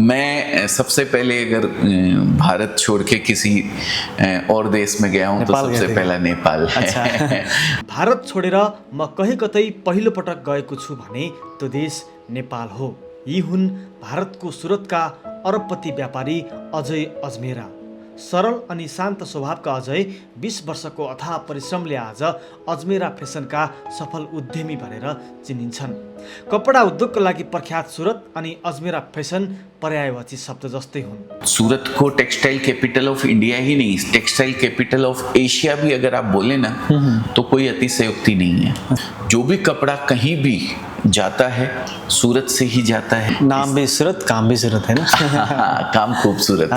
मैं सबसे पहले अगर भारत छोड़ के किसी और देश में गया हूँ तो सबसे पहला नेपाल है। अच्छा। भारत छोडेर म कहीँ कतै पहिलो पटक गएको छु भने त्यो देश नेपाल हो। यी हुन् भारतको सुरतका अरबपति व्यापारी अजय अजमेरा। सरल अनि शान्त स्वभावका अजय 20 वर्षको अथाह परिश्रमले आज अजमेरा फेसनका सफल उद्यमी भनेर चिनिन्छन्। कपडा उद्योगका लागि प्रख्यात सुरत अनि अजमेरा फेसन पर्यायवाची शब्द जस्तै हुन्। सूरत को टेक्सटाइल कैपिटल ऑफ इंडिया ही नहीं, टेक्सटाइल कैपिटल ऑफ एशिया भी अगर आप बोले ना तो कोई अतिशयोक्ति नहीं है। जो भी कपड़ा कहीं भी जाता है सूरत से ही जाता है। नाम भी सूरत, काम भी सूरत है ना। काम खूबसूरत।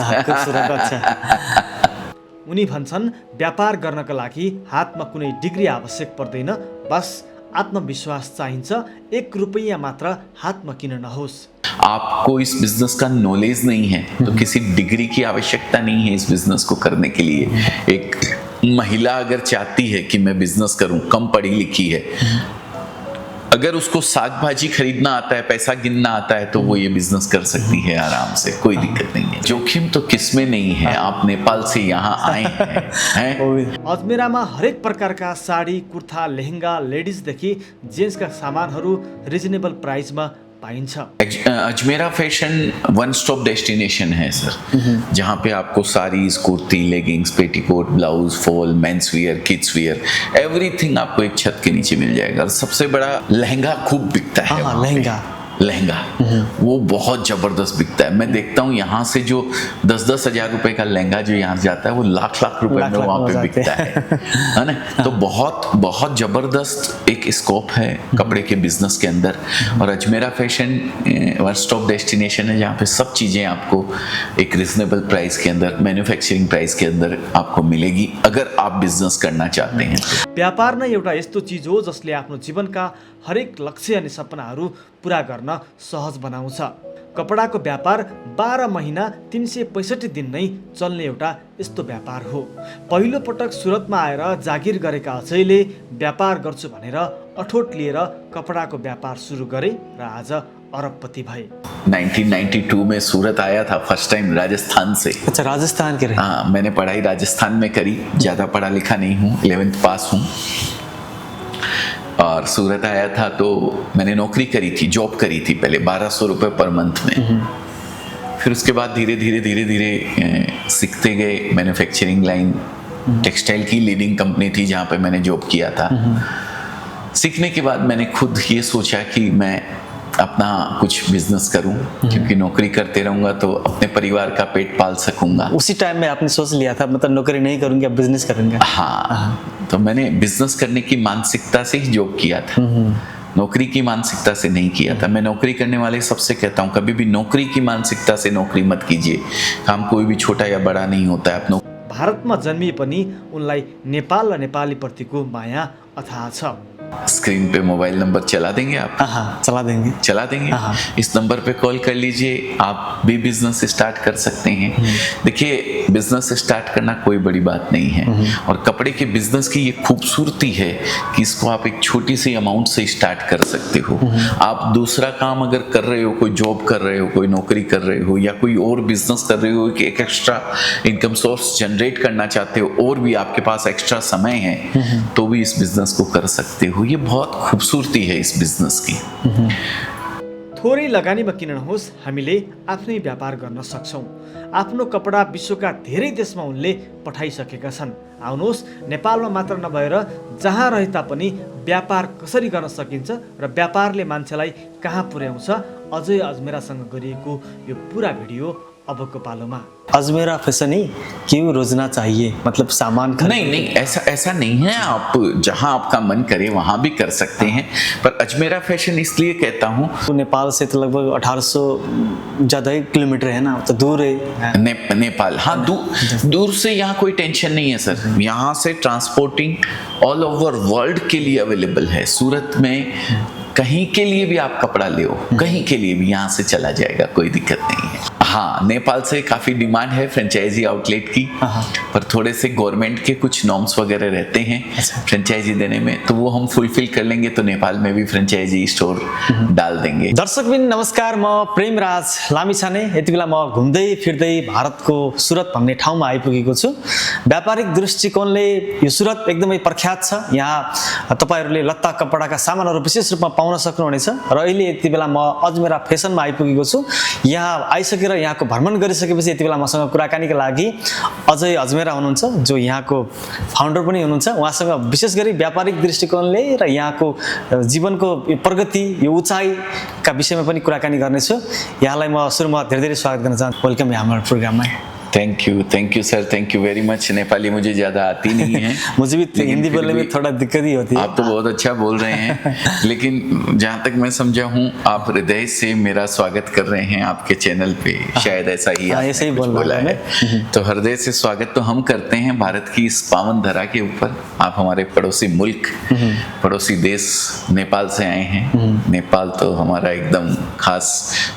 उनी भन्छन् व्यापार गर्नका लागि हातमा कुनै डिग्री आवश्यक पर्दैन, बस आत्मविश्वास चाहिन्छ। 1 रुपैयाँ मात्र हातमा किन नहोस्। आपको इस बिजनेस का नॉलेज नहीं है तो किसी डिग्री की आवश्यकता नहीं है इस बिजनेस को करने के लिए। एक महिला अगर चाहती है कि मैं बिजनेस करूं, कम पढ़ी लिखी है, अगर उसको साग भाजी खरीदना आता है, पैसा गिनना आता है, तो वो ये बिजनेस कर सकती है आराम से, कोई दिक्कत नहीं है। जोखिम तो किसमें नहीं है। आप नेपाल से यहाँ आए हैं। अजमेरामा हरेक प्रकारका साडी, कुर्ता, लेहेंगा, लेडिजदेखि जेन्ट्सका सामानहरू रिजनेबल प्राइसमा पाइन्छ। Ajmera fashion one stop destination है सर, जहाँ पे आपको saris, kurti, leggings, petticoat, blouse, fall, men's wear, kids wear, everything आपको एक छत के नीचे मिल जाएगा। और सबसे बड़ा लहंगा खूब बिकता है। लहंगा वो बहुत जबरदस्त बिकता है। मैं देखता हूँ यहाँ से जो 10-10 हज़ार रुपए का लहंगा जो यहाँ जाता है वो लाख रुपए में वहाँ पे बिकता है ना। तो बहुत बहुत जबरदस्त एक स्कोप है कपड़े के बिजनेस के अंदर। और Ajmera fashion one stop destination है जहाँ पे सब चीज़ें आपको एक रिजनेबल प्राइस के अंदर, मैन्युफैक्चरिंग प्राइस के अंदर आपको मिलेगी अगर आप बिजनेस करना चाहते हैं। व्यापार नै एउटा यस्तो चिज हो जसले आफ्नो जीवनका हरेक लक्ष्य अनि सपनाहरू पूरा गर्न सहज बनाउँछ। कपडाको व्यापार 12 महिना 365 दिन नै चल्ने एउटा यस्तो व्यापार हो। पहिलो पटक सुरतमा आएर जागिर गरेका अजयले व्यापार गर्छु भनेर अठोट लिएर कपडाको व्यापार सुरु गरे र आज अरबपति भए। 1992 में सूरत आया था फर्स्ट टाइम राजस्थान से। अच्छा, राजस्थान के रहे? हाँ, मैंने पढ़ाई राजस्थान में करी। ज़्यादा पढ़ा लिखा नहीं हूँ, 11th पास हूँ। और सूरत आया था तो मैंने नौकरी करी थी, जॉब करी थी पहले 1200 रुपये पर मंथ में। फिर उसके बाद धीरे धीरे सीखते गए मैन्युफैक्चरिंग लाइन। टेक्सटाइल की लीडिंग कंपनी थी जहाँ पे मैंने जॉब किया था। सीखने के बाद मैंने खुद ये सोचा कि मैं अपना कुछ बिजनेस करूं, क्योंकि नौकरी करते रहूंगा तो अपने परिवार का पेट पाल सकूंगा। उसी टाइम में आपने सोच लिया था मतलब नौकरी नहीं करूंगा, बिजनेस करूंगा? हाँ, तो मैंने बिजनेस करने की मानसिकता से ही जॉब किया था, नौकरी की मानसिकता से नहीं किया था। मैं नौकरी करने वाले सबसे कहता हूँ कभी भी नौकरी की मानसिकता से नौकरी मत कीजिए। काम कोई भी छोटा या बड़ा नहीं होता है। भारतमा जन्मिए पनि उनलाई नेपाल र नेपाली प्रतिको माया अथाह छ। स्क्रीन पे मोबाइल नंबर चला देंगे आप? हाँ, चला देंगे। इस नंबर पे कॉल कर लीजिए, आप भी बिजनेस स्टार्ट कर सकते हैं। देखिए, बिजनेस स्टार्ट करना कोई बड़ी बात नहीं है। और कपड़े के बिजनेस की ये खूबसूरती है कि इसको आप एक छोटी सी अमाउंट से स्टार्ट कर सकते हो। आप दूसरा काम अगर कर रहे हो, कोई जॉब कर रहे हो, कोई नौकरी कर रहे हो, या कोई और बिजनेस कर रहे हो कि एक एक्स्ट्रा इनकम सोर्स जनरेट करना चाहते हो और भी आपके पास एक्स्ट्रा समय है, तो भी इस बिजनेस को कर सकते हो। ये बहुत खूबसूरती है इस बिजनेस की। थोरै लगानीमा किन नहोस्, हामीले आफ्नै व्यापार गर्न सक्छौं। आफ्नो कपडा विश्वका धेरै देशमा उनले पठाइसकेका छन्। आउनुहोस्, नेपालमा मात्र नभएर जहाँ रहे तापनि व्यापार कसरी गर्न सकिन्छ र व्यापारले मान्छेलाई कहाँ पुर्याउँछ, अजय अजमेरासँग गरिएको यो पूरा भिडियो अबको पालोमा। अजमेरा फैशन ही क्यों रोजना चाहिए, मतलब सामान नहीं, ऐसा नहीं है। आप जहां आपका मन करे वहां भी कर सकते हैं, पर अजमेरा फैशन इसलिए कहता हूँ, तो नेपाल से तो लगभग 1800 ज़्यादा ही किलोमीटर है ना, तो दूर है। नेपाल, हाँ, दूर से यहाँ कोई टेंशन नहीं है सर। यहाँ से ट्रांसपोर्टिंग ऑल ओवर वर्ल्ड के लिए अवेलेबल है। सूरत में कहीं के लिए भी आप कपड़ा ले, कहीं के लिए भी यहाँ से चला जाएगा, कोई दिक्कत नहीं है। हाँ, नेपाल से काफ़ी डिमांड है फ्रेंचाइजी आउटलेट की, पर थोड़े से गवर्नमेंट के कुछ नॉर्म्स वगैरह रहते हैं फ्रेंचाइजी देने में, तो वो हम फुलफिल कर लेंगे तो नेपाल में भी फ्रेंचाइजी स्टोर डाल देंगे। दर्शकबिन नमस्कार, म प्रेमराज लामिछाने। यति बेला म घुम्दै फिर्दै भारतको सुरत भन्ने ठाउँमा आइपुगेको छु। व्यापारिक दृष्टिकोणले यो सुरत एकदमै प्रख्यात छ। यहाँ तपाईहरूले लत्ता कपडाका सामानहरू विशेष रूपमा पाउन सक्नुहुनेछ। र अहिले यति बेला म अजमेरा फेसनमा आइपुगेको छु। यहाँ आइसकेर यहाँको भ्रमण गरिसकेपछि यति बेला मसँग कुराकानीका लागि अजय अजमेरा हुनुहुन्छ, जो यहाँको फाउन्डर पनि हुनुहुन्छ। उहाँसँग विशेष गरी व्यापारिक दृष्टिकोणले र यहाँको जीवनको प्रगति, यो उचाइका विषयमा पनि कुराकानी गर्नेछु। यहाँलाई म सुरुमा धेरै धेरै स्वागत गर्न चाहन्छु। वेलकम यहाँ हाम्रो प्रोग्राममा। Thank you sir, thank you very much. Nepali मुझे ज़्यादा आती नहीं है। मुझे भी हिंदी बोलने में थोड़ा दिक्कत ही होती है। आप तो बहुत अच्छा बोल रहे हैं, लेकिन जहाँ तक मैं समझा हूँ आप हृदय से मेरा स्वागत कर रहे हैं आपके चैनल पे। शायद ऐसा ही ऐसे ही बोला है। तो हृदय से स्वागत तो हम करते हैं भारत की इस पावन धरा के ऊपर। आप हमारे पड़ोसी मुल्क, पड़ोसी देश नेपाल से आए हैं। नेपाल तो हमारा एकदम खास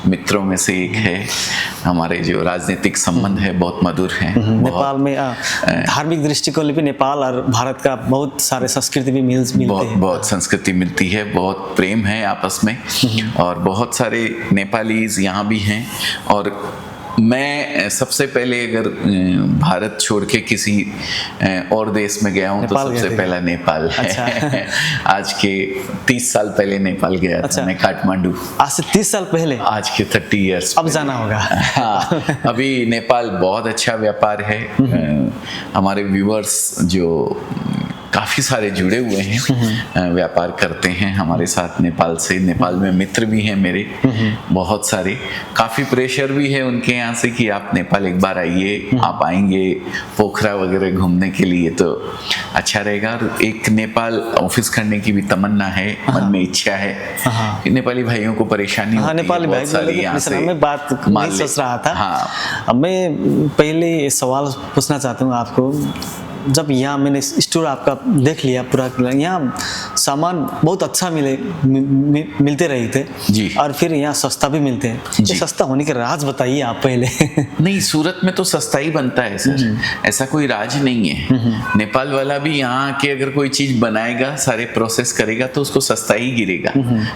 मित्रों में से एक है। हमारे जो राजनीतिक संबंध है बहुत मधुर हैं। नेपाल में धार्मिक दृष्टिकोण भी नेपाल और भारत का बहुत सारे संस्कृति भी मिलते हैं। बहुत संस्कृति मिलती है, बहुत प्रेम है आपस में, और बहुत सारे नेपालीज यहाँ भी हैं। और मैं सबसे पहले अगर भारत छोड़ के किसी और देश में गया हूँ तो सबसे पहला नेपाल है। अच्छा। आज के 30 साल पहले नेपाल गया था मैं, काठमांडू। आज से 30 साल पहले? आज के 30 ईयर्स अब जाना होगा। हाँ, अभी नेपाल बहुत अच्छा व्यापार है। हमारे व्यूअर्स जो काफ़ी सारे जुड़े हुए हैं, व्यापार करते हैं हमारे साथ नेपाल से। नेपाल में मित्र भी हैं मेरे बहुत सारे। काफ़ी प्रेशर भी है उनके यहाँ से कि आप नेपाल एक बार आइए, आप आएंगे पोखरा वगैरह घूमने के लिए तो अच्छा रहेगा। और एक नेपाल ऑफिस करने की भी तमन्ना है, मन में इच्छा है कि नेपाली भाइयों को परेशानी होती है। नेपाली भाई मैं बात नहीं सोच रहा था। अब मैं पहले सवाल पूछना चाहता हूँ आपको। जब यहाँ मैंने स्टोर आपका देख लिया पूरा, यहाँ सामान बहुत अच्छा मिलते रहे थे जी, और फिर यहाँ सस्ता भी मिलते हैं। ये सस्ता होने के राज बताइए आप पहले। नहीं, सूरत में तो सस्ता ही बनता है सर, ऐसा कोई राज नहीं है। नेपाल वाला भी यहाँ के अगर कोई चीज बनाएगा, सारे प्रोसेस करेगा तो उसको सस्ता ही गिरेगा,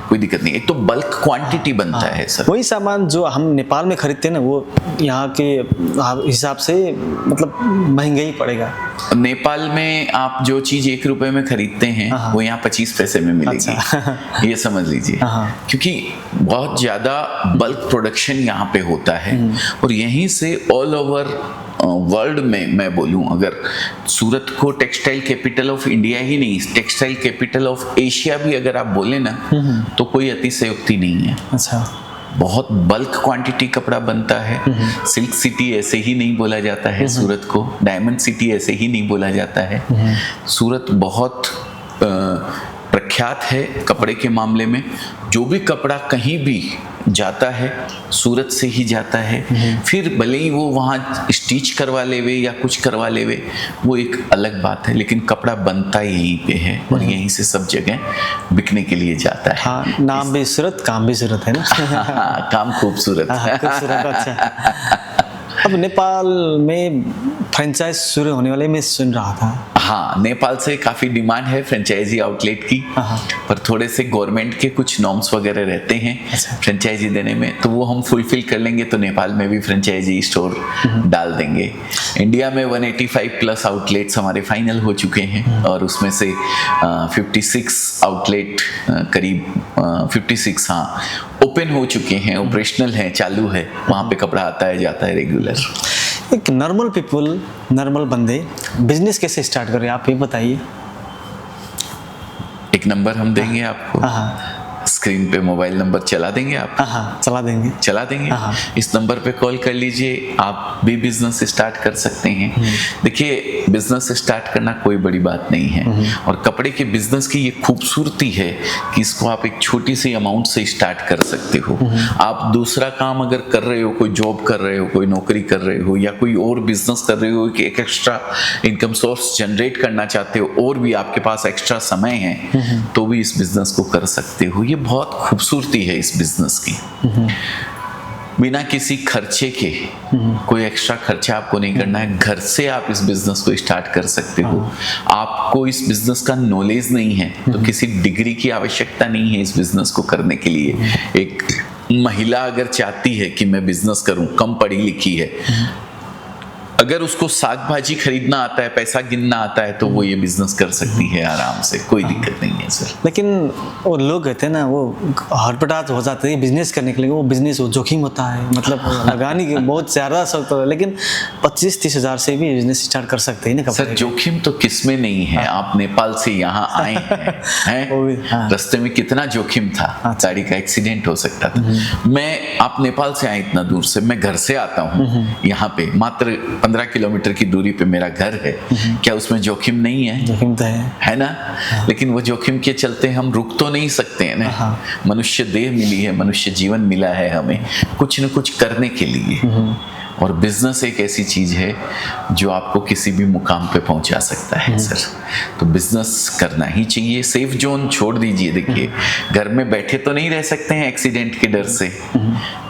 कोई दिक्कत नहीं। एक तो बल्क क्वांटिटी बनता है सर। वही सामान जो हम नेपाल में खरीदते हैं ना, वो यहाँ के हिसाब से मतलब महंगा ही पड़ेगा। नेपाल में आप जो चीज 1 रुपए में खरीदते हैं वो यहाँ 25 पैसे में मिलेगी। अच्छा। ये समझ लीजिए, क्योंकि बहुत ज्यादा बल्क प्रोडक्शन यहाँ पे होता है। और यहीं से ऑल ओवर वर्ल्ड में मैं बोलूँ, अगर सूरत को टेक्सटाइल कैपिटल ऑफ इंडिया ही नहीं, टेक्सटाइल कैपिटल ऑफ एशिया भी अगर आप बोले ना तो कोई अतिशयोक्ति नहीं है। अच्छा। बहुत बल्क क्वांटिटी कपड़ा बनता है। सिल्क सिटी ऐसे ही नहीं बोला जाता है सूरत को, डायमंड सिटी ऐसे ही नहीं बोला जाता है। सूरत बहुत प्रख्यात है कपड़े के मामले में। जो भी कपड़ा कहीं भी जाता है सूरत से ही जाता है। फिर भले ही वो वहाँ स्टिच करवा लेवे या कुछ करवा लेवे, वो एक अलग बात है, लेकिन कपड़ा बनता यहीं पे है और यहीं से सब जगह बिकने के लिए जाता है। हाँ, नाम भी सूरत, काम भी सूरत है ना। हाँ, काम खूबसूरत। अच्छा। अब नेपाल में फ्रेंचाइज शुरू होने वाले मैं सुन रहा था। हाँ, नेपाल से काफ़ी डिमांड है फ्रेंचाइजी आउटलेट की, पर थोड़े से गवर्नमेंट के कुछ नॉर्म्स वगैरह रहते हैं फ्रेंचाइजी देने में, तो वो हम फुलफिल कर लेंगे तो नेपाल में भी फ्रेंचाइजी स्टोर डाल देंगे। इंडिया में 185 प्लस आउटलेट्स हमारे फाइनल हो चुके हैं और उसमें से 56 आउटलेट करीब 56 हाँ ओपन हो चुके हैं, ऑपरेशनल हैं, चालू है। वहाँ पे कपड़ा आता है जाता है रेगुलर। एक नॉर्मल पीपल, नॉर्मल बंदे बिजनेस कैसे स्टार्ट करें, आप ये बताइए। एक नंबर हम देंगे आपको, स्क्रीन पे मोबाइल नंबर चला देंगे आप। चला देंगे। इस नंबर पे कॉल कर लीजिए, आप भी बिजनेस स्टार्ट कर सकते हैं। देखिए, बिजनेस स्टार्ट करना कोई बड़ी बात नहीं है, और कपड़े के बिजनेस की ये खूबसूरती है कि इसको आप एक छोटी सी अमाउंट से स्टार्ट कर सकते हो। आप दूसरा काम अगर कर रहे हो, कोई जॉब कर रहे हो, कोई नौकरी कर रहे हो, या कोई और बिजनेस कर रहे हो कि एक एक्स्ट्रा इनकम सोर्स जनरेट करना चाहते हो और भी आपके पास एक्स्ट्रा समय है, तो भी इस बिजनेस को कर सकते हो। ये बहुत खूबसूरती है इस बिजनेस की। बिना किसी खर्चे के, कोई एक्स्ट्रा खर्चा आपको नहीं करना है, घर से आप इस बिजनेस को स्टार्ट कर सकते हो। आपको इस बिजनेस का नॉलेज नहीं है तो किसी डिग्री की आवश्यकता नहीं है इस बिजनेस को करने के लिए। एक महिला अगर चाहती है कि मैं बिजनेस करूं, कम पढ़ी लिखी है, अगर उसको साग भाजी खरीदना आता है, पैसा गिनना आता है, तो वो ये बिजनेस कर सकती है आराम से, कोई दिक्कत नहीं है सर। लेकिन वो लोग कहते हैं ना, वो हड़पटात हो जाते हैं बिजनेस करने के लिए। वो बिजनेस वो जोखिम होता है, मतलब लगाने की बहुत ज़्यादा सख्त है। लेकिन 25-30 हज़ार से भी बिजनेस स्टार्ट कर सकते हैं ना सर। जोखिम तो किसमें नहीं है। आप नेपाल से यहाँ आए हैं, रास्ते में कितना जोखिम था, गाड़ी का एक्सीडेंट हो सकता था। मैं, आप नेपाल से आए इतना दूर से, मैं घर से आता हूँ यहाँ पे, मात्र 15 किलोमीटर की दूरी पे मेरा घर है। क्या उसमें जोखिम नहीं है? जोखिम तो है ना। लेकिन वो जोखिम के चलते हम रुक तो नहीं सकते हैं ना। मनुष्य देह मिली है, मनुष्य जीवन मिला है हमें कुछ न कुछ करने के लिए। और बिजनेस एक ऐसी चीज है जो आपको किसी भी मुकाम पे पहुंचा सकता है सर। तो बिजनेस करना ही चाहिए। सेफ जोन छोड़ दीजिए। देखिए, घर में बैठे तो नहीं रह सकते हैं एक्सीडेंट के डर से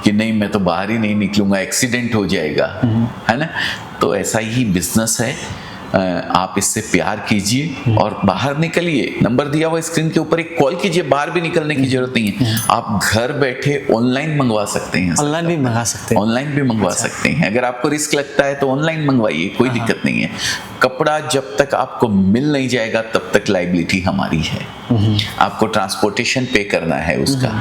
कि नहीं मैं तो बाहर ही नहीं निकलूंगा, एक्सीडेंट हो जाएगा, है ना। तो ऐसा ही बिजनेस है। आप इससे प्यार कीजिए और बाहर निकलिए। नंबर दिया हुआ स्क्रीन के ऊपर, एक कॉल कीजिए। बाहर भी निकलने की जरूरत नहीं है। आप घर बैठे ऑनलाइन मंगवा सकते हैं। ऑनलाइन भी मंगा सकते हैं। ऑनलाइन भी मंगवा सकते हैं। अगर आपको रिस्क लगता है तो ऑनलाइन मंगवाइए, कोई दिक्कत नहीं है। कपड़ा जब तक आपको मिल नहीं जाएगा तब तक लायबिलिटी हमारी है। आपको ट्रांसपोर्टेशन पे करना है, उसका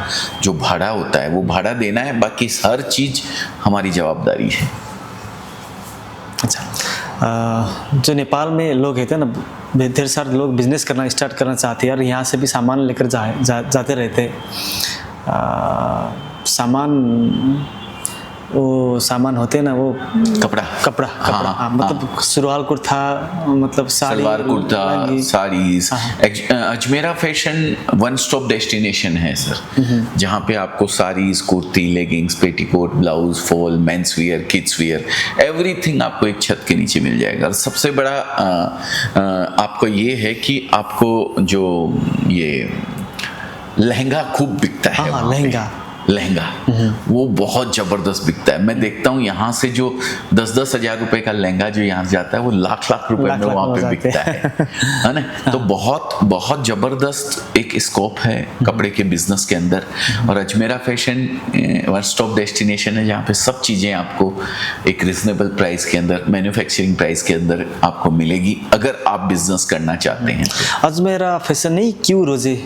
जो भाड़ा होता है वो भाड़ा देना है, बाकी हर चीज हमारी जवाबदारी है। अच्छा, जो नेपाल में लोग कहते हैं ना, ढेर सारे लोग बिजनेस करना स्टार्ट करना चाहते हैं और यहाँ से भी सामान लेकर जाते रहते हैं। वो सामान होते हैं ना, वो कपड़ा हाँ, मतलब सलवार कुर्ता, मतलब salwar kurta, saris. Ajmera fashion one stop destination है सर, जहाँ पे आपको saris, kurti, leggings, petticoat, blouse, fall, men's wear, kids wear, everything आपको एक छत के नीचे मिल जाएगा। और सबसे बड़ा आपको ये है कि आपको जो ये लहंगा खूब बिकता है, लहंगा वो बहुत जबरदस्त बिकता है। मैं देखता हूँ यहाँ से जो 10-10 हज़ार रुपए का लहंगा जो यहाँ से जाता है वो लाख रुपए में वहाँ पे बिकता है ना। तो बहुत बहुत जबरदस्त एक स्कोप है कपड़े के बिजनेस के अंदर। और Ajmera fashion one stop destination है जहाँ पे सब चीज़ें आपको एक रिजनेबल प्राइस के अंदर, मैन्युफैक्चरिंग प्राइस के अंदर आपको मिलेगी अगर आप बिजनेस करना चाहते हैं। अजमेरा फैशन ही क्यों रोजे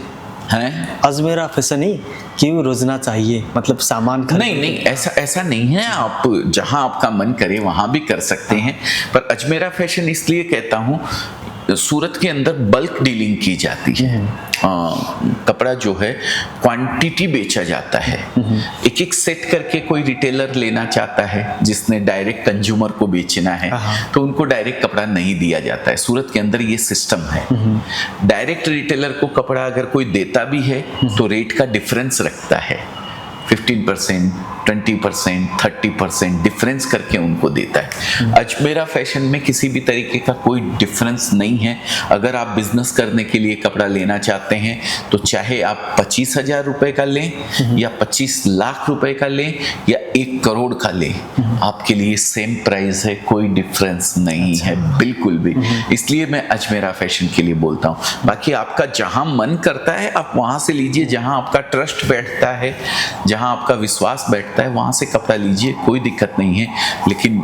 हैं? अजमेरा फैशन ही क्यों रोजना चाहिए, मतलब सामान नहीं, ऐसा नहीं है। आप जहां आपका मन करे वहां भी कर सकते हैं। पर अजमेरा फैशन इसलिए कहता हूं, सूरत के अंदर बल्क डीलिंग की जाती है। कपड़ा जो है क्वांटिटी बेचा जाता है। एक एक सेट करके कोई रिटेलर लेना चाहता है जिसने डायरेक्ट कंज्यूमर को बेचना है, तो उनको डायरेक्ट कपड़ा नहीं दिया जाता है। सूरत के अंदर ये सिस्टम है। डायरेक्ट रिटेलर को कपड़ा अगर कोई देता भी है तो रेट का डिफरेंस रखता है, 15%, 20%, 30% डिफरेंस करके उनको देता है। अजमेरा फैशन में किसी भी तरीके का कोई डिफरेंस नहीं है। अगर आप बिजनेस करने के लिए कपड़ा लेना चाहते हैं तो चाहे आप 25,000 रुपए का लें या 25 लाख रुपए का लें या 1 करोड़ का लें, आपके लिए सेम प्राइस है, कोई डिफरेंस नहीं है बिल्कुल भी। इसलिए मैं अजमेरा फैशन के लिए बोलता हूँ। बाकी आपका जहाँ मन करता है आप वहाँ से लीजिए, जहाँ आपका ट्रस्ट बैठता है, जहाँ आपका विश्वास बैठता है वहाँ से कपड़ा लीजिए, कोई दिक्कत नहीं है। लेकिन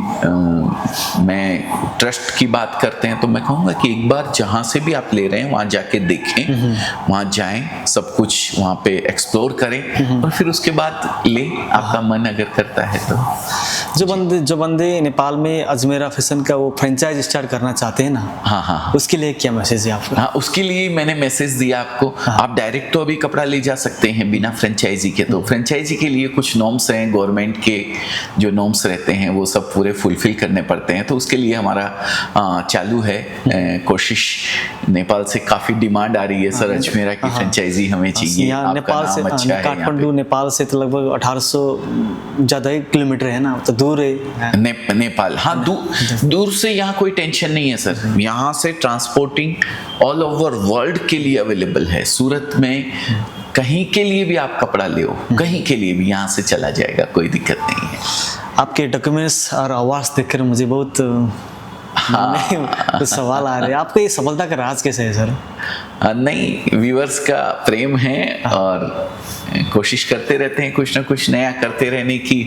मैं ट्रस्ट की बात करते हैं तो मैं कहूँगा कि एक बार जहाँ से भी आप ले रहे हैं वहाँ जाके देखें, वहाँ जाएं, सब कुछ वहाँ पे एक्सप्लोर करें और फिर उसके बाद ले, आपका मन अगर करता है तो। जो बंदे नेपाल में अजमेरा फैशन का वो फ्रेंचाइज स्टार्ट करना चाहते हैं ना, हाँ, उसके लिए क्या मैसेज है आपका? हाँ, उसके लिए मैंने मैसेज दिया आपको। आप डायरेक्ट तो अभी कपड़ा ले जा सकते हैं बिना फ्रेंचाइजी के। तो फ्रेंचाइजी के लिए कुछ नॉर्म्स हैं, गवर्नमेंट के जो नॉर्म्स रहते हैं वो सब पूरे फुलफिल करने पड़ते हैं। तो उसके लिए हमारा चालू है कोशिश। नेपाल से काफ़ी डिमांड आ रही है सर, अजमेरा की फ्रेंचाइजी हमें चाहिए। नेपाल से, काठमांडू नेपाल से तो लगभग 1800 ज़्यादा ही किलोमीटर है ना, तो दूर है नेपाल। हाँ, दूर से यहाँ कोई टेंशन नहीं है सर। यहाँ से ट्रांसपोर्टिंग ऑल ओवर वर्ल्ड के लिए अवेलेबल है। सूरत में कहीं के लिए भी आप कपड़ा ले, कहीं के लिए भी यहाँ से चला जाएगा, कोई दिक्कत नहीं है। आपके डॉक्यूमेंट्स और आवाज़ देखकर मुझे बहुत कुछ सवाल आ रहे हैं। आपको ये सफलता का राज कैसे है सर? नहीं, व्यूअर्स का प्रेम है और कोशिश करते रहते हैं कुछ ना कुछ नया करते रहने की,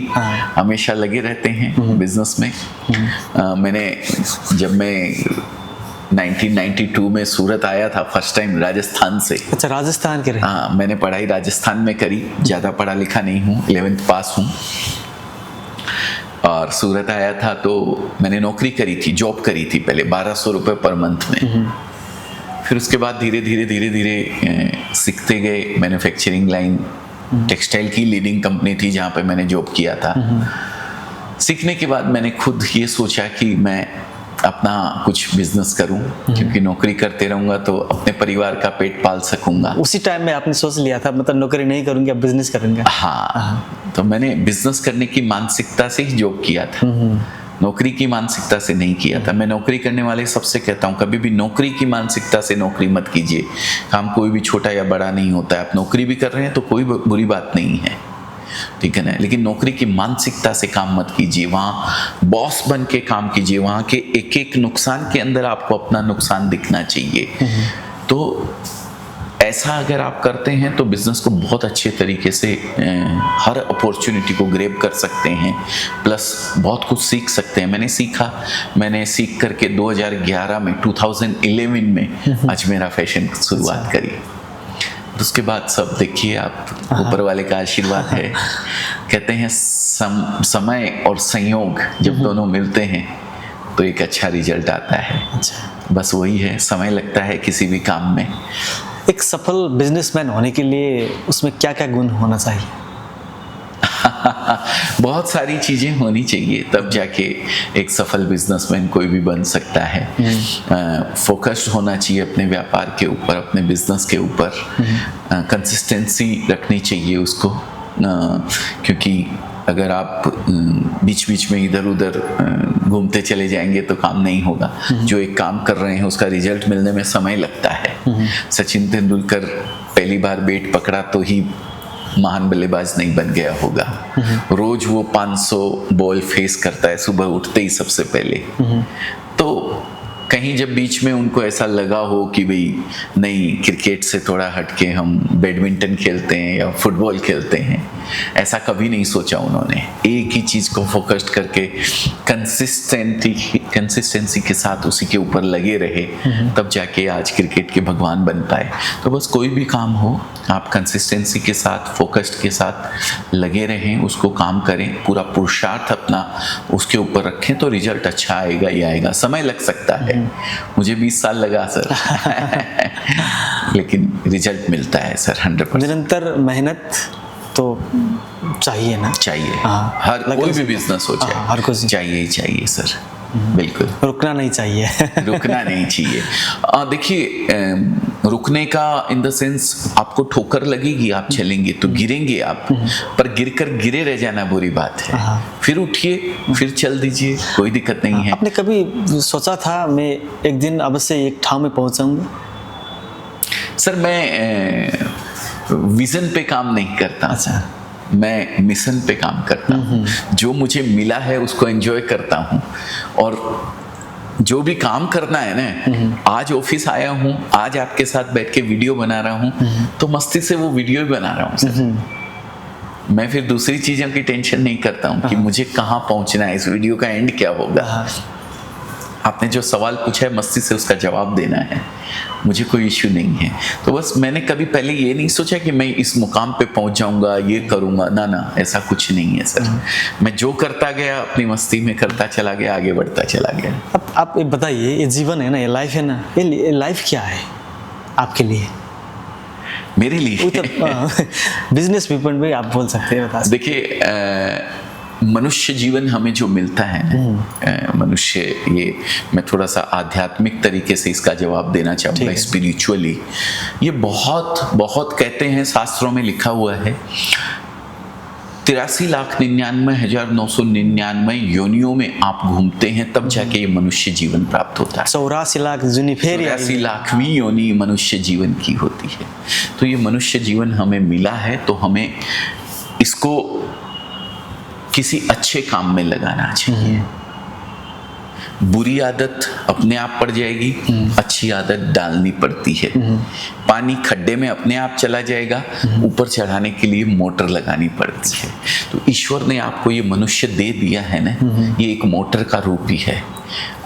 हमेशा लगे रहते हैं बिजनेस में। जब मैं 1992 में सूरत आया था फर्स्ट टाइम राजस्थान से। अच्छा, राजस्थान के रहे? हाँ, मैंने पढ़ाई राजस्थान में करी, ज़्यादा पढ़ा लिखा नहीं हूँ, 11th पास हूँ। और सूरत आया था तो मैंने नौकरी करी थी, जॉब करी थी पहले 1200 रुपये पर मंथ में। फिर उसके बाद धीरे धीरे सीखते गए। मैन्युफैक्चरिंग लाइन, टेक्सटाइल की लीडिंग कंपनी थी जहाँ पे मैंने जॉब किया था। सीखने के बाद मैंने खुद ये सोचा कि मैं अपना कुछ बिजनेस करूं, क्योंकि नौकरी करते रहूंगा तो अपने परिवार का पेट पाल सकूंगा। उसी टाइम में आपने सोच लिया था मतलब नौकरी नहीं करूंगी, अब बिजनेस करूंगा? हाँ, तो मैंने बिजनेस करने की मानसिकता से ही जॉब किया था, नौकरी की मानसिकता से नहीं किया था। मैं नौकरी करने वाले सबसे कहता हूँ, कभी भी नौकरी की मानसिकता से नौकरी मत कीजिए। काम कोई भी छोटा या बड़ा नहीं होता है। आप नौकरी भी कर रहे हैं तो कोई बुरी बात नहीं है, ठीक है ना, लेकिन नौकरी की मानसिकता से काम मत कीजिए। वहाँ बॉस बन के काम कीजिए, वहाँ के एक एक नुकसान के अंदर आपको अपना नुकसान दिखना चाहिए। तो ऐसा अगर आप करते हैं तो बिजनेस को बहुत अच्छे तरीके से हर अपॉर्चुनिटी को ग्रैब कर सकते हैं, प्लस बहुत कुछ सीख सकते हैं। मैंने सीख करके 2011 में अजमेरा फैशन शुरुआत करी। उसके बाद सब देखिए आप, ऊपर वाले का आशीर्वाद है। कहते हैं समय और संयोग जब दोनों मिलते हैं तो एक अच्छा रिजल्ट आता है। अच्छा, बस वही है, समय लगता है किसी भी काम में। एक सफल बिजनेसमैन होने के लिए उसमें क्या क्या गुण होना चाहिए? बहुत सारी चीज़ें होनी चाहिए, तब जाके एक सफल बिजनेसमैन कोई भी बन सकता है। फोकस्ड होना चाहिए अपने व्यापार के ऊपर, अपने बिजनेस के ऊपर। कंसिस्टेंसी रखनी चाहिए उसको, क्योंकि अगर आप बीच बीच में इधर उधर घूमते चले जाएंगे तो काम नहीं होगा। जो एक काम कर रहे हैं उसका रिजल्ट मिलने में समय लगता है। सचिन तेंदुलकर पहली बार बैट पकड़ा तो ही महान बल्लेबाज नहीं बन गया होगा। रोज वो 500 बॉल फेस करता है सुबह उठते ही सबसे पहले। तो कहीं जब बीच में उनको ऐसा लगा हो कि भाई नहीं, क्रिकेट से थोड़ा हटके हम बैडमिंटन खेलते हैं या फुटबॉल खेलते हैं, ऐसा कभी नहीं सोचा उन्होंने। एक ही चीज़ को फोकस्ड करके कंसिस्टेंसी के साथ उसी के ऊपर लगे रहे, तब जाके आज क्रिकेट के भगवान बन पाए। तो बस कोई भी काम हो, आप कंसिस्टेंसी के साथ, फोकस्ड के साथ लगे रहें, उसको काम करें, पूरा पुरुषार्थ अपना उसके ऊपर रखें तो रिजल्ट अच्छा आएगा ही आएगा। समय लग सकता है, मुझे 20 साल लगा सर लेकिन रिजल्ट मिलता है सर 100%। निरंतर मेहनत तो चाहिए ना? चाहिए, हर कोई भी बिजनेस हो चाहे, हर कुछ चाहिए ही चाहिए सर, बिल्कुल। रुकना नहीं चाहिए रुकना नहीं चाहिए। देखिए, रुकने का इन द सेंस, आपको ठोकर लगेगी, आप चलेंगे तो गिरेंगे आप, पर गिरकर गिरे रह जाना बुरी बात है। फिर उठिए, फिर चल दीजिए, कोई दिक्कत नहीं है। आपने कभी सोचा था मैं एक दिन अवश्य एक ठाव में पहुंचाऊंगा? सर, मैं विजन पे काम नहीं करता। अच्छा, मैं मिशन पे काम करता हूँ। जो मुझे मिला है उसको एंजॉय करता हूँ, और जो भी काम करना है ना, आज ऑफिस आया हूँ, आज आपके साथ बैठ के वीडियो बना रहा हूँ, तो मस्ती से वो वीडियो ही बना रहा हूँ सर। मैं फिर दूसरी चीज़ों की टेंशन नहीं करता हूँ कि मुझे कहाँ पहुँचना है, इस वीडियो का एंड क्या होगा। आपने जो सवाल पूछा है, मस्ती से उसका जवाब देना है, मुझे कोई इश्यू नहीं है। तो बस मैंने कभी पहले ये नहीं सोचा कि मैं इस मुकाम पे पहुंच जाऊंगा, ये करूंगा, ना, ऐसा कुछ नहीं है सर। मैं जो करता गया, अपनी मस्ती में करता चला गया, आगे बढ़ता चला गया। अब आप ये बताइए, ये जीवन है ना, ये लाइफ है ना, ये लाइफ क्या है आपके लिए? मेरे लिए बिजनेस पीपल में आप बोल सकते हैं, बता। देखिए, मनुष्य जीवन हमें जो मिलता है, मनुष्य, ये मैं थोड़ा सा आध्यात्मिक तरीके से इसका जवाब देना चाहूँगा, स्पिरिचुअली। ये बहुत बहुत कहते हैं, शास्त्रों में लिखा हुआ है, 83,99,999 योनियों में आप घूमते हैं, तब जाके ये मनुष्य जीवन प्राप्त होता है। 84 लाख जुनी फेरि 84 लाखवीं योनि मनुष्य जीवन की होती है। तो ये मनुष्य जीवन हमें मिला है, तो हमें इसको किसी अच्छे काम में लगाना चाहिए। बुरी आदत अपने आप पड़ जाएगी, अच्छी आदत डालनी पड़ती है। पानी खड्डे में अपने आप चला जाएगा, ऊपर चढ़ाने के लिए मोटर लगानी पड़ती है। तो ईश्वर ने आपको ये मनुष्य दे दिया है ना, ये एक मोटर का रूप ही है।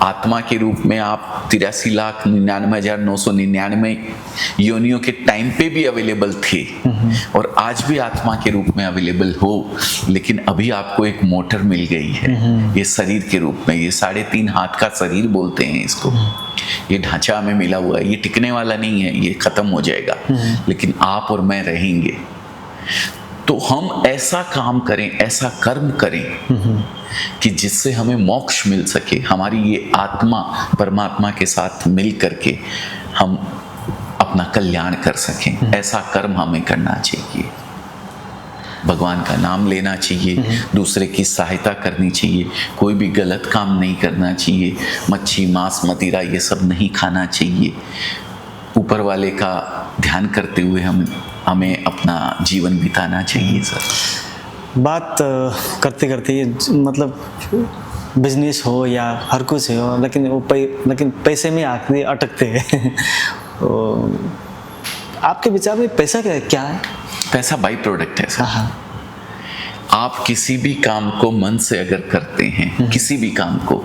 आत्मा के रूप में आप 83,99,999 योनियों के टाइम पे भी अवेलेबल थे और आज भी आत्मा के रूप में अवेलेबल हो, लेकिन अभी आपको एक मोटर मिल गई है ये शरीर के रूप में। ये 3.5 हाथ का शरीर बोलते हैं इसको। ये ढांचा हमें मिला हुआ है, ये टिकने वाला नहीं है, ये खत्म हो जाएगा, लेकिन आप और मैं रहेंगे। तो हम ऐसा काम करें, ऐसा कर्म करें कि जिससे हमें मोक्ष मिल सके। हमारी ये आत्मा परमात्मा के साथ मिल करके हम अपना कल्याण कर सकें। ऐसा कर्म हमें करना चाहिए। भगवान का नाम लेना चाहिए, दूसरे की सहायता करनी चाहिए, कोई भी गलत काम नहीं करना चाहिए, मच्छी मांस मदिरा ये सब नहीं खाना चाहिए। ऊपर वाले का ध्यान करते हुए हमें अपना जीवन बिताना चाहिए सर। बात करते करते मतलब बिजनेस हो या हर कुछ हो, लेकिन पैसे में आखिर अटकते हैं। तो आपके विचार में पैसा क्या है? पैसा बाई प्रोडक्ट है सर। आप किसी भी काम को मन से अगर करते हैं, किसी भी काम को,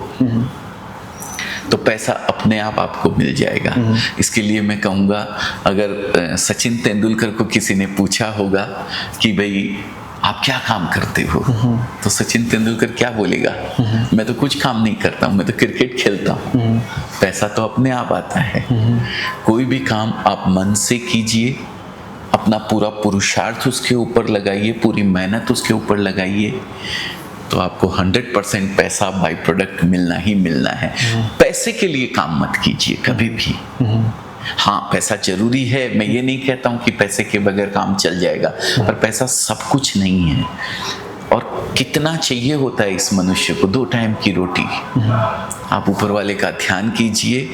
तो पैसा अपने आप आपको मिल जाएगा। इसके लिए मैं कहूँगा, अगर सचिन तेंदुलकर को किसी ने पूछा होगा कि भाई आप क्या काम करते हो, तो सचिन तेंदुलकर क्या बोलेगा? मैं तो कुछ काम नहीं करता हूँ, मैं तो क्रिकेट खेलता हूँ। पैसा तो अपने आप आता है। कोई भी काम आप मन से कीजिए, अपना पूरा पुरुषार्थ उसके ऊपर लगाइए, पूरी मेहनत उसके ऊपर लगाइए, तो आपको 100% पैसा बाई प्रोडक्ट मिलना ही मिलना है। पैसे के लिए काम मत कीजिए कभी भी। हाँ, पैसा जरूरी है, मैं ये नहीं कहता हूँ कि पैसे के बगैर काम चल जाएगा, पर पैसा सब कुछ नहीं है। और कितना चाहिए होता है इस मनुष्य को? 2 टाइम की रोटी। आप ऊपर वाले का ध्यान कीजिए,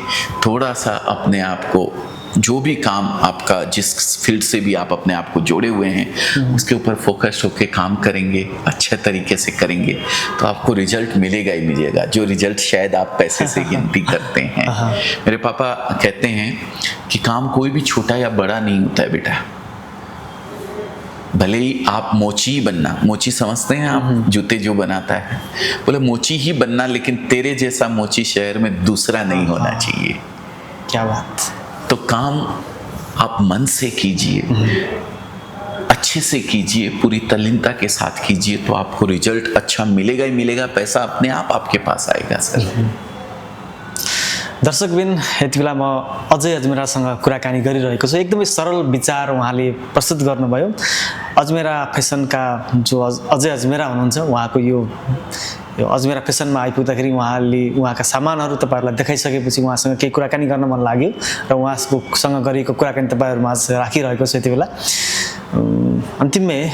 थोड़ा सा अपने आप को, जो भी काम आपका, जिस फील्ड से भी आप अपने आप को जोड़े हुए हैं, उसके ऊपर फोकस होकर काम करेंगे, अच्छे तरीके से करेंगे, तो आपको रिजल्ट मिलेगा ही मिलेगा, जो रिजल्ट शायद आप पैसे से गिनती करते हैं। मेरे पापा कहते हैं कि काम कोई भी छोटा या बड़ा नहीं होता है बेटा। भले ही आप मोची बनना, मोची समझते हैं आप, जूते जो बनाता है, बोले मोची ही बनना, लेकिन तेरे जैसा मोची शहर में दूसरा नहीं होना चाहिए। क्या बात। तो काम आप मन से कीजिए, अच्छे से कीजिए, पूरी तल्लीनता के साथ कीजिए, तो आपको रिजल्ट अच्छा मिलेगा ही मिलेगा। पैसा अपने आप आपके पास आएगा सर। दर्शकबिन, यति बेला म अजय अजमेरासँग कुराकानी गरिरहेको छु। एकदमै सरल विचार उहाँले प्रस्तुत गर्नुभयो। अजमेरा फेसनका जो अजय अजमेरा हुनुहुन्छ, उहाँको यो अजमेरा फेसनमा आइपुग्दाखेरि उहाँका सामानहरू तपाईँहरूलाई देखाइसकेपछि उहाँसँग केही कुराकानी गर्न मन लाग्यो र उहाँसँग गरेको कुराकानी तपाईँहरूमा राखिरहेको छु। यति बेला अंतिम में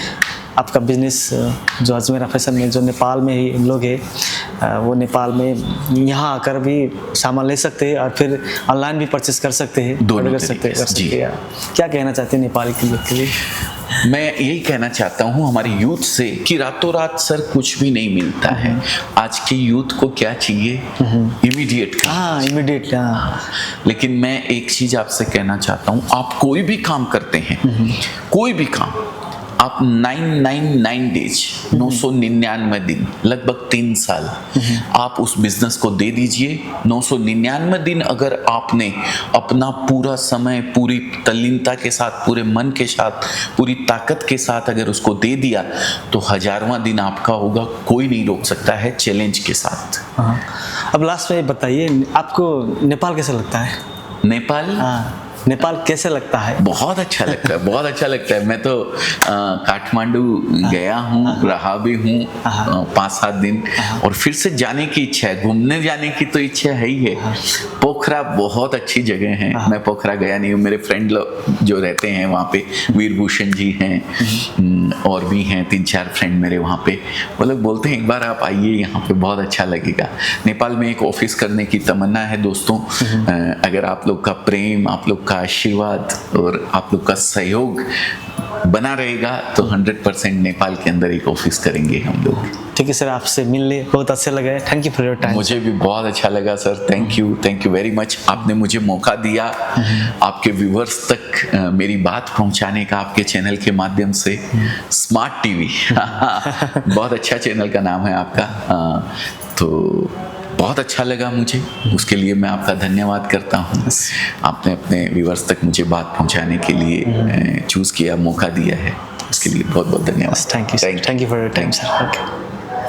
आपका बिजनेस जो अजमेरा फैशन में, जो नेपाल में ही लोग हैं, वो नेपाल में यहाँ आकर भी सामान ले सकते हैं और फिर ऑनलाइन भी परचेस कर सकते हैं, दोनों कर सकते हैं। क्या कहना चाहते हैं नेपाल के लोग के लिए? मैं यही कहना चाहता हूँ हमारे यूथ से कि रातों रात सर कुछ भी नहीं मिलता है। आज के यूथ को क्या चाहिए? इमीडिएट। हाँ, इमीडिएट। लेकिन मैं एक चीज आपसे कहना चाहता हूँ, आप कोई भी काम करते हैं, कोई भी काम, आप 999 डेज, 999 दिन, लगभग 3 साल आप उस बिजनेस को दे दीजिए। 999 दिन अगर आपने अपना पूरा समय, पूरी तल्लीनता के साथ, पूरे मन के साथ, पूरी ताकत के साथ अगर उसको दे दिया, तो 1000वां दिन आपका होगा। कोई नहीं रोक सकता है, चैलेंज के साथ। अब लास्ट में बताइए, आपको नेपाल कैसा लगता है? नेपाल? नेपाल कैसे लगता है? बहुत अच्छा लगता है, बहुत अच्छा लगता है। मैं तो काठमांडू गया हूँ, रहा भी हूँ 5-7 दिन, और फिर से जाने की इच्छा है। घूमने जाने की तो इच्छा है ही है। पोखरा बहुत अच्छी जगह है। मैं पोखरा गया नहीं हूँ। मेरे फ्रेंड लोग जो रहते हैं वहाँ पे, वीरभूषण जी हैं, और भी हैं 3-4 फ्रेंड मेरे वहाँ पे। वो लोग बोलते हैं एक बार आप आइए, यहाँ पे बहुत अच्छा लगेगा। नेपाल में एक ऑफिस करने की तमन्ना है दोस्तों। अगर आप लोग का प्रेम, आप लोग का आशीर्वाद और आप लोग का सहयोग बना रहेगा तो 100% नेपाल के अंदर एक ऑफिस करेंगे हम लोग। ठीक है सर, आपसे मिलने बहुत अच्छा लगा। Thank you for your time. मुझे भी बहुत अच्छा लगा sir. Thank you very much. आपने मुझे मौका दिया आपके व्यूवर्स तक मेरी बात पहुंचाने का, आपके चैनल के माध्यम से। स्मार्ट टीवी बहुत अच्छा चैनल का नाम है आपका। तो बहुत अच्छा लगा मुझे, उसके लिए मैं आपका धन्यवाद करता हूँ। आपने अपने व्यूवर्स तक मुझे बात पहुंचाने के लिए चूज़ किया, मौका दिया है, उसके लिए बहुत बहुत धन्यवाद। Thank you for your time sir. Okay.